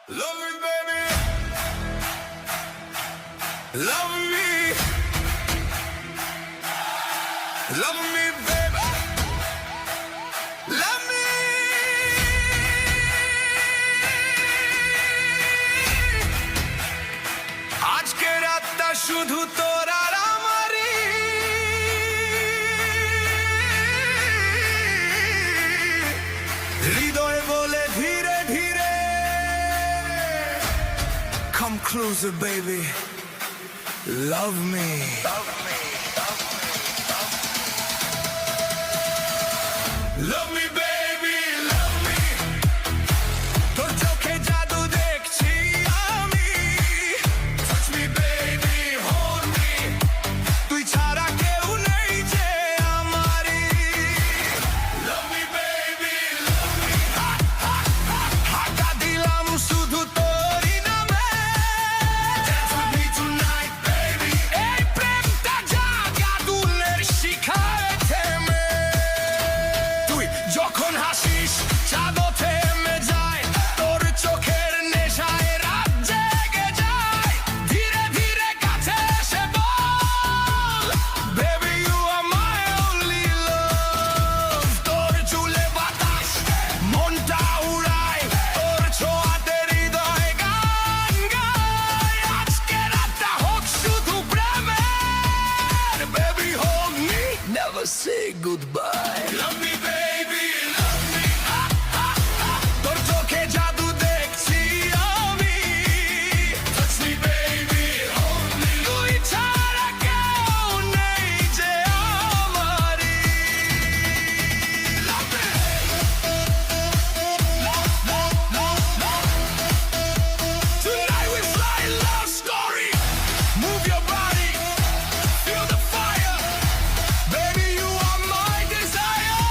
Love me, baby. Love me. Love me, baby. Love me. আজকে রাতটা শুধু তোর আর আমারই। হৃদয় বলে ধীরে ধীরে Come closer, baby. Love me. Love me. Love me, baby. Love me. তোর চোখে জাদু দেখছি আমি। Touch me, baby. Hold me. তুই ছাড়া কেউ নেই যে আমারই। Love me, baby. Love me. হাঁটা দিলাম শুধু তোরই নামে। Dance with me tonight, baby. এই প্রেমটা জাগা দুলের শিখায় থেমে। তুই যখন হাসিস চাঁদও থেমে যায়। তোর চোখের নেশায় রাত জেগে যায়। ধীরে ধীরে কাছে এসে বল, baby you are my only love. তোর চুলে বাতাস মনটা উড়ায়। তোর ছোঁয়াতে হৃদয় গান গায়। আজকে রাতটা হোক শুধু প্রেমের, baby hold me, never say goodbye. Love me, baby, love me. তোর চোখে জাদু দেখছি আমি। Touch me, baby, hold me. তুই ছাড়া কেউ নেই যে আমারই। Love me. Tonight we fly a love story. Move your body, feel the fire. Baby, you are my desire.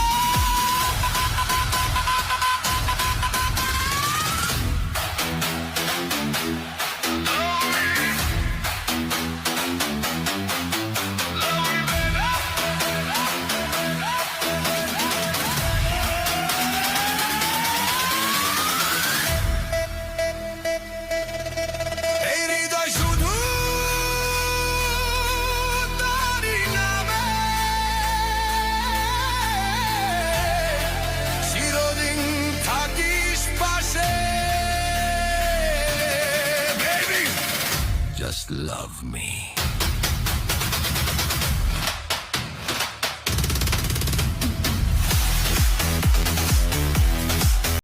এই হৃদয় শুধু তোরই নামে। চিরদিন থাকিস পাশে, baby. Just love me.